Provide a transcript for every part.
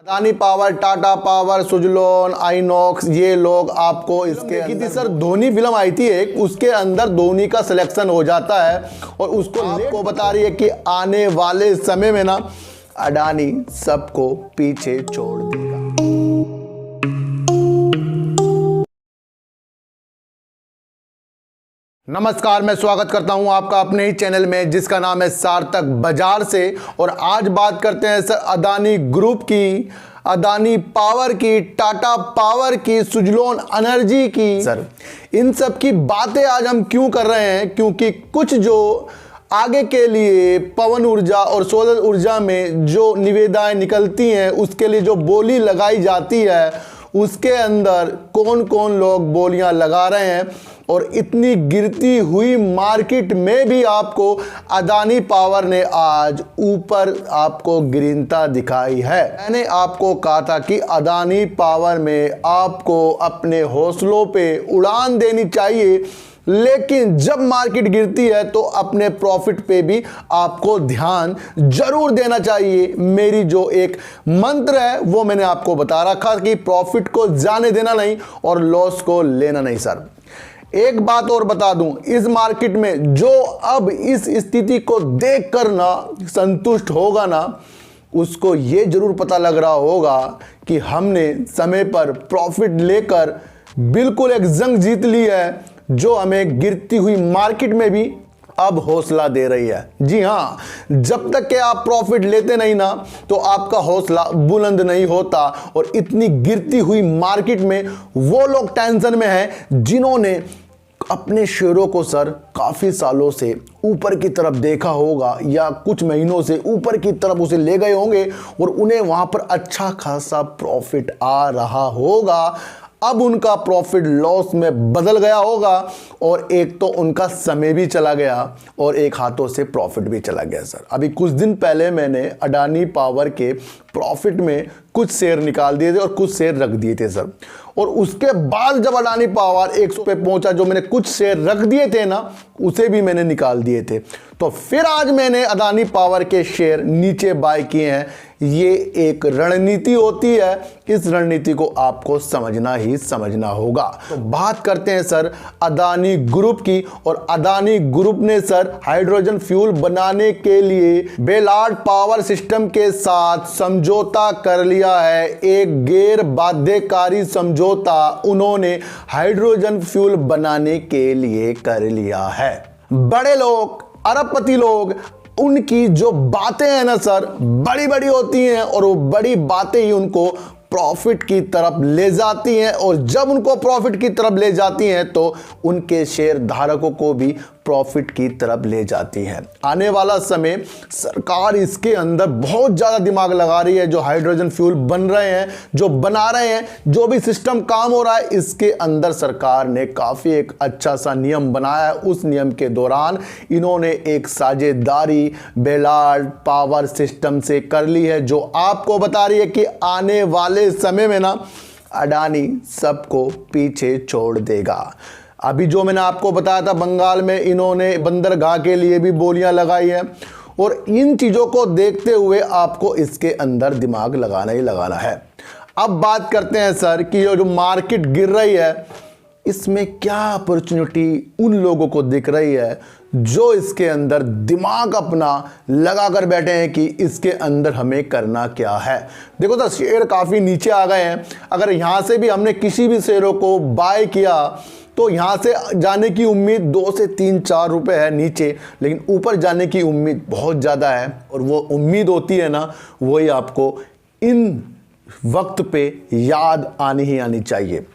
Adani power, Tata power, Suzlon, INOX, ये लोग आपको इसके अंदर सर धोनी फिल्म आई थी एक, उसके अंदर धोनी का सिलेक्शन हो जाता है और उसको आपको बता रही है कि आने वाले समय में ना अडानी सबको पीछे छोड़ देगा। नमस्कार, मैं स्वागत करता हूं आपका अपने ही चैनल में जिसका नाम है सार्थक बाजार से। और आज बात करते हैं सर अदानी ग्रुप की, अदानी पावर की, टाटा पावर की, सुजलॉन एनर्जी की। सर इन सब की बातें आज हम क्यों कर रहे हैं, क्योंकि कुछ जो आगे के लिए पवन ऊर्जा और सोलर ऊर्जा में जो निविदाएं निकलती हैं, उसके लिए जो बोली लगाई जाती है, उसके अंदर कौन कौन लोग बोलियां लगा रहे हैं। और इतनी गिरती हुई मार्केट में भी आपको अदानी पावर ने आज ऊपर आपको गिरता दिखाई है। मैंने आपको कहा था कि अदानी पावर में आपको अपने हौसलों पे उड़ान देनी चाहिए, लेकिन जब मार्केट गिरती है तो अपने प्रॉफिट पे भी आपको ध्यान जरूर देना चाहिए। मेरी जो एक मंत्र है वो मैंने आपको बता रखा कि प्रॉफिट को जाने देना नहीं और लॉस को लेना नहीं। सर एक बात और बता दूं, इस मार्केट में जो अब इस स्थिति को देखकर ना संतुष्ट होगा ना, उसको ये जरूर पता लग रहा होगा कि हमने समय पर प्रॉफिट लेकर बिल्कुल एक जंग जीत ली है, जो हमें गिरती हुई मार्केट में भी अब हौसला दे रही है। जी हाँ, जब तक कि आप प्रॉफिट लेते नहीं ना तो आपका हौसला बुलंद नहीं होता। और इतनी गिरती हुई मार्केट में वो लोग टेंशन में हैं जिन्होंने अपने शेयरों को सर काफी सालों से ऊपर की तरफ देखा होगा या कुछ महीनों से ऊपर की तरफ उसे ले गए होंगे और उन्हें वहां पर अच्छा खासा प्रॉफिट आ रहा होगा। अब उनका प्रॉफिट लॉस में बदल गया होगा और एक तो उनका समय भी चला गया और एक हाथों से प्रॉफिट भी चला गया। सर अभी कुछ दिन पहले मैंने अडानी पावर के प्रॉफिट में कुछ शेयर निकाल दिए थे और कुछ शेयर रख दिए थे सर। और उसके बाद जब अडानी पावर 100 पे पहुंचा, जो मैंने कुछ शेयर रख दिए थे ना, उसे भी मैंने निकाल दिए थे। तो फिर आज मैंने अडानी पावर के शेयर नीचे बाय किए हैं। ये एक रणनीति होती है, इस रणनीति को आपको समझना ही समझना होगा। तो बात करते हैं सर अदानी ग्रुप की। और अदानी ग्रुप ने सर हाइड्रोजन फ्यूल बनाने के लिए बेलार्ड पावर सिस्टम के साथ समझौता कर लिया है। एक गैर बाध्यकारी समझौता उन्होंने हाइड्रोजन फ्यूल बनाने के लिए कर लिया है। बड़े लोग, अरबपति लोग, उनकी जो बातें हैं ना सर बड़ी बड़ी होती हैं और वो बड़ी बातें ही उनको प्रॉफिट की तरफ ले जाती हैं। और जब उनको प्रॉफिट की तरफ ले जाती हैं तो उनके शेयर धारकों को भी प्रॉफिट की तरफ ले जाती हैं। आने वाला समय सरकार इसके अंदर बहुत ज़्यादा दिमाग लगा रही है। जो हाइड्रोजन फ्यूल बन रहे हैं, जो बना रहे हैं, जो भी सिस्टम काम हो रहा है, इसके अंदर सरकार ने काफ़ी एक अच्छा सा नियम बनाया है। उस नियम के दौरान इन्होंने एक साझेदारी बेलार्ड पावर सिस्टम से कर ली है, जो आपको बता रही है कि आने वाले समय में ना अडानी सबको पीछे छोड़ देगा। अभी जो मैंने आपको बताया था, बंगाल में इन्होंने बंदरगाह के लिए भी बोलियां लगाई हैं। और इन चीज़ों को देखते हुए आपको इसके अंदर दिमाग लगाना ही लगाना है। अब बात करते हैं सर कि ये जो मार्केट गिर रही है, इसमें क्या अपॉर्चुनिटी उन लोगों को दिख रही है जो इसके अंदर दिमाग अपना लगा कर बैठे हैं कि इसके अंदर हमें करना क्या है। देखो तो शेयर काफ़ी नीचे आ गए हैं। अगर यहाँ से भी हमने किसी भी शेयरों को बाय किया तो यहाँ से जाने की उम्मीद 2 से 3-4 रुपए है नीचे, लेकिन ऊपर जाने की उम्मीद बहुत ज़्यादा है। और वो उम्मीद होती है ना, वही आपको इन वक्त पे याद आनी ही आनी चाहिए।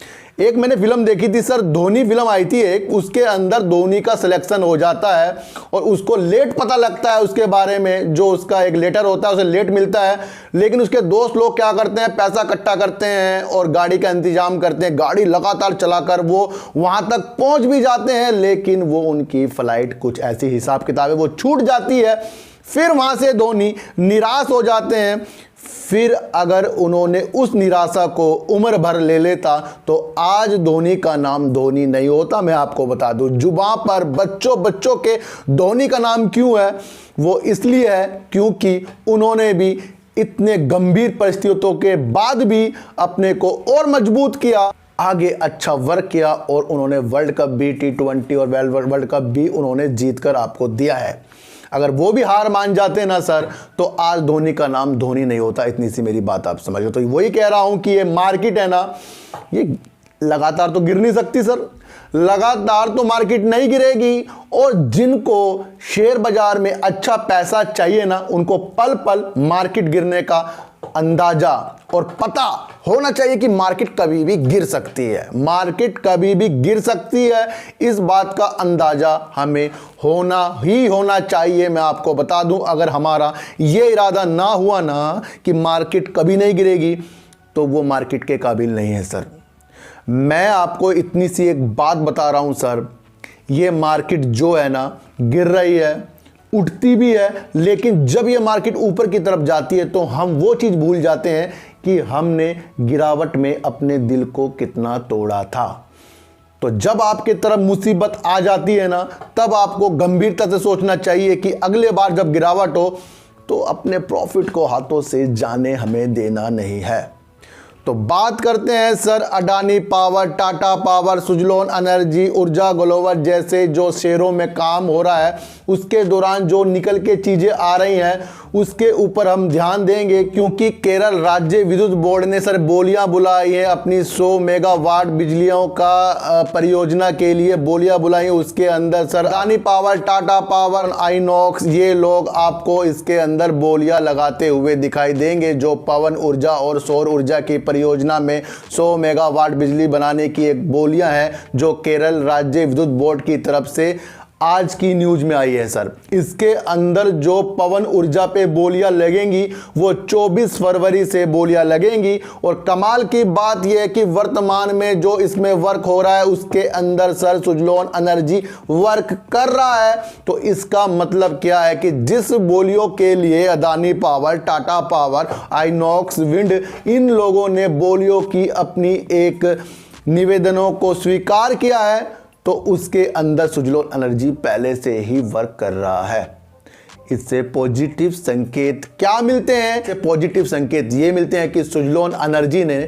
एक मैंने फिल्म देखी थी सर, धोनी फिल्म आई थी एक, उसके अंदर धोनी का सिलेक्शन हो जाता है और उसको लेट पता लगता है उसके बारे में, जो उसका एक लेटर होता है उसे लेट मिलता है। लेकिन उसके दोस्त लोग क्या करते हैं, पैसा इकट्ठा करते हैं और गाड़ी का इंतजाम करते हैं। गाड़ी लगातार चलाकर वो वहां तक पहुंच भी जाते हैं, लेकिन वो उनकी फ्लाइट कुछ ऐसी हिसाब किताब है वो छूट जाती है। फिर वहां से धोनी निराश हो जाते हैं। फिर अगर उन्होंने उस निराशा को उम्र भर ले लेता तो आज धोनी का नाम धोनी नहीं होता। मैं आपको बता दूं, जुबान पर बच्चों के धोनी का नाम क्यों है, वो इसलिए है क्योंकि उन्होंने भी इतने गंभीर परिस्थितियों के बाद भी अपने को और मजबूत किया, आगे अच्छा वर्क किया और उन्होंने वर्ल्ड कप भी, T20 और वर्ल्ड कप भी उन्होंने जीत कर आपको दिया है। अगर वो भी हार मान जाते ना सर, तो आज धोनी का नाम धोनी नहीं होता। इतनी सी मेरी बात आप समझ लो। तो वही कह रहा हूं कि ये मार्केट है ना, ये लगातार तो गिर नहीं सकती सर, लगातार तो मार्केट नहीं गिरेगी। और जिनको शेयर बाजार में अच्छा पैसा चाहिए ना, उनको पल पल मार्केट गिरने का अंदाजा और पता होना चाहिए कि मार्केट कभी भी गिर सकती है, मार्केट कभी भी गिर सकती है। इस बात का अंदाजा हमें होना चाहिए। मैं आपको बता दूं, अगर हमारा ये इरादा ना हुआ ना कि मार्केट कभी नहीं गिरेगी, तो वो मार्केट के काबिल नहीं है सर। मैं आपको इतनी सी एक बात बता रहा हूं सर, ये मार्केट जो है ना, गिर रही है, उठती भी है, लेकिन जब ये मार्केट ऊपर की तरफ जाती है तो हम वो चीज़ भूल जाते हैं कि हमने गिरावट में अपने दिल को कितना तोड़ा था। तो जब आपके तरफ मुसीबत आ जाती है ना, तब आपको गंभीरता से सोचना चाहिए कि अगले बार जब गिरावट हो तो अपने प्रॉफिट को हाथों से जाने हमें देना नहीं है। तो बात करते हैं sir Adani power, Tata power, Suzlon energy, ऊर्जा ग्लोबल जैसे जो शेयरों में काम हो रहा है, उसके दौरान जो निकल के चीज़ें आ रही हैं उसके ऊपर हम ध्यान देंगे। क्योंकि केरल राज्य विद्युत बोर्ड ने सर बोलियां बुलाई हैं अपनी 100 मेगावाट बिजलियों का परियोजना के लिए, बोलियां बुलाई हैं। उसके अंदर sir Adani power, Tata power, INOX, ये लोग आपको इसके अंदर बोलियां लगाते हुए दिखाई देंगे। जो पवन ऊर्जा और सौर ऊर्जा की परियोजना में 100 मेगावाट बिजली बनाने की एक बोलियां हैं, जो केरल राज्य विद्युत बोर्ड की तरफ से आज की न्यूज में आई है सर। इसके अंदर जो पवन ऊर्जा पे बोलियां लगेंगी वो 24 फरवरी से बोलियां लगेंगी। और कमाल की बात यह है कि वर्तमान में जो इसमें वर्क हो रहा है उसके अंदर सर सुजलोन एनर्जी वर्क कर रहा है। तो इसका मतलब क्या है कि जिस बोलियों के लिए Adani power, Tata power, Inox wind, इन लोगों ने बोलियों की अपनी एक निवेदनों को स्वीकार किया है, तो उसके अंदर सुजलोन एनर्जी पहले से ही वर्क कर रहा है। इससे पॉजिटिव संकेत क्या मिलते हैं? पॉजिटिव संकेत ये मिलते हैं कि सुजलोन एनर्जी ने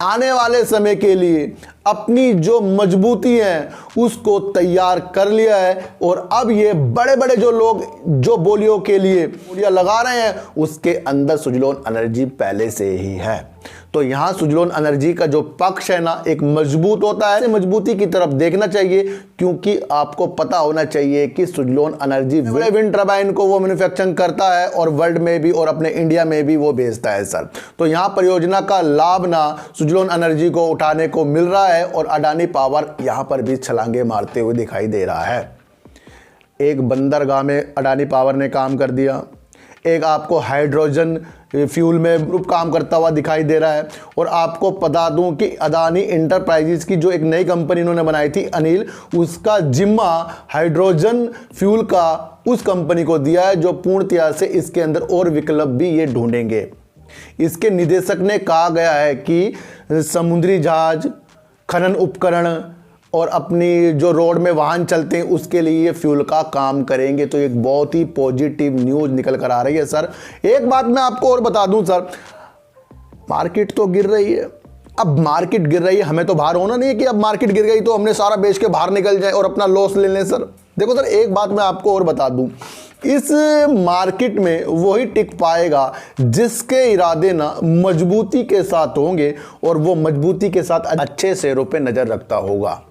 आने वाले समय के लिए अपनी जो मजबूती है उसको तैयार कर लिया है। और अब ये बड़े बड़े जो लोग जो बोलियों के लिए बोलियां लगा रहे हैं, उसके अंदर सुजलोन एनर्जी पहले से ही है। तो यहाँ सुजलोन एनर्जी का जो पक्ष है ना, एक मजबूत होता है, मजबूती की तरफ देखना चाहिए। क्योंकि आपको पता होना चाहिए कि सुजलोन एनर्जी विंड टर्बाइन को वो मैन्युफैक्चरिंग करता है और वर्ल्ड में भी और अपने इंडिया में भी वो बेचता है सर। तो यहाँ परियोजना का लाभ ना सुजलोन एनर्जी को उठाने को मिल रहा है और अडानी पावर यहाँ पर भी छलांगे मारते हुए दिखाई दे रहा है। एक बंदरगाह में अडानी पावर ने काम कर दिया, एक आपको हाइड्रोजन फ्यूल में ग्रुप काम करता हुआ दिखाई दे रहा है। और आपको बता दूं कि अडानी इंटरप्राइजेस की जो एक नई कंपनी इन्होंने बनाई थी अनिल, उसका जिम्मा हाइड्रोजन फ्यूल का उस कंपनी को दिया है, जो पूर्णतया से इसके अंदर और विकल्प भी ये ढूंढेंगे। इसके निदेशक ने कहा गया है कि समुद्री जहाज, खनन उपकरण और अपनी जो रोड में वाहन चलते हैं उसके लिए ये फ्यूल का काम करेंगे। तो एक बहुत ही पॉजिटिव न्यूज़ निकल कर आ रही है सर। एक बात मैं आपको और बता दूं सर, मार्केट तो गिर रही है। अब मार्केट गिर रही है, हमें तो बाहर होना नहीं है कि अब मार्केट गिर गई तो हमने सारा बेच के बाहर निकल जाए और अपना लॉस ले लें सर। देखो सर, एक बात मैं आपको और बता दूं, इस मार्केट में वही टिक पाएगा जिसके इरादे ना मजबूती के साथ होंगे और वो मजबूती के साथ अच्छे शेयरों पे नज़र रखता होगा।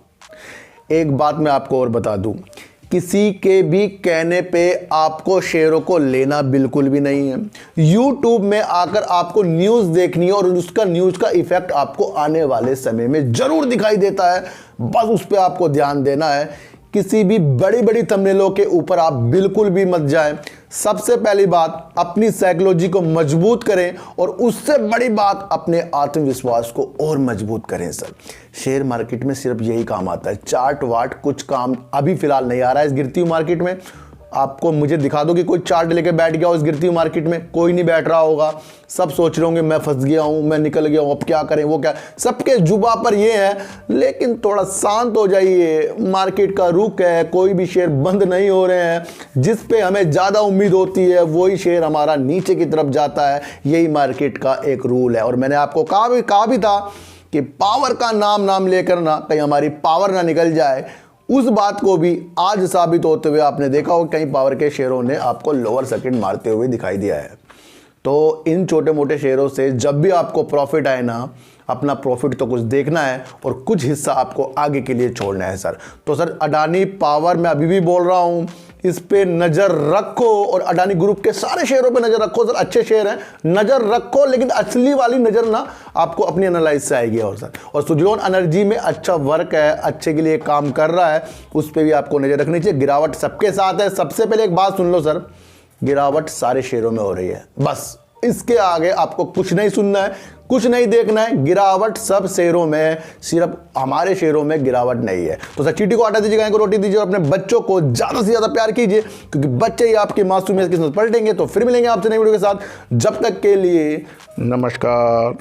एक बात मैं आपको और बता दूं, किसी के भी कहने पे आपको शेयरों को लेना बिल्कुल भी नहीं है। YouTube में आकर आपको न्यूज़ देखनी है और उसका न्यूज़ का इफेक्ट आपको आने वाले समय में ज़रूर दिखाई देता है, बस उस पर आपको ध्यान देना है। किसी भी बड़ी बड़ी थंबनेलों के ऊपर आप बिल्कुल भी मत जाएं। सबसे पहली बात, अपनी साइकोलॉजी को मजबूत करें और उससे बड़ी बात, अपने आत्मविश्वास को और मजबूत करें सर। शेयर मार्केट में सिर्फ यही काम आता है, चार्ट वार्ट कुछ काम अभी फिलहाल नहीं आ रहा है इस गिरती हुई मार्केट में। आपको मुझे दिखा दो कि कोई चार्ट लेके बैठ गया हो इस गिरती हुई मार्केट में, कोई नहीं बैठ रहा होगा। सब सोच रहे होंगे मैं फंस गया हूं, मैं निकल गया हूं, अब क्या करें वो क्या, सबके जुबा पर ये है। लेकिन थोड़ा शांत हो जाइए, मार्केट का रुख है, कोई भी शेयर बंद नहीं हो रहे हैं। जिस पे हमें ज़्यादा उम्मीद होती है वही शेयर हमारा नीचे की तरफ जाता है, यही मार्केट का एक रूल है। और मैंने आपको कहा भी था कि पावर का नाम लेकर ना कहीं हमारी पावर ना निकल जाए। उस बात को भी आज साबित होते हुए आपने देखा हो कई पावर के शेयरों ने आपको लोअर सर्किट मारते हुए दिखाई दिया है। तो इन छोटे मोटे शेयरों से जब भी आपको प्रॉफिट आए ना, अपना प्रॉफिट तो कुछ देखना है और कुछ हिस्सा आपको आगे के लिए छोड़ना है सर। तो सर अडानी पावर मैं अभी भी बोल रहा हूं, इस पे नज़र रखो और अडानी ग्रुप के सारे शेयरों पे नज़र रखो सर। अच्छे शेयर हैं, नज़र रखो, लेकिन असली वाली नज़र ना आपको अपनी एनालाइज से आएगी। और सर और सुजलोन एनर्जी में अच्छा वर्क है, अच्छे के लिए काम कर रहा है, उस पर भी आपको नज़र रखनी चाहिए। गिरावट सबके साथ है। सबसे पहले एक बात सुन लो सर, गिरावट सारे शेयरों में हो रही है, बस इसके आगे आपको कुछ नहीं सुनना है, कुछ नहीं देखना है। गिरावट सब शेयरों में है, सिर्फ हमारे शेयरों में गिरावट नहीं है। तो सर चींटी को आटा दीजिए, गाय को रोटी दीजिए और अपने बच्चों को ज्यादा से ज्यादा प्यार कीजिए, क्योंकि बच्चे ही आपकी मासूमियत की किस्मत पलटेंगे। तो फिर मिलेंगे आपसे नई वीडियो के साथ, जब तक के लिए नमस्कार।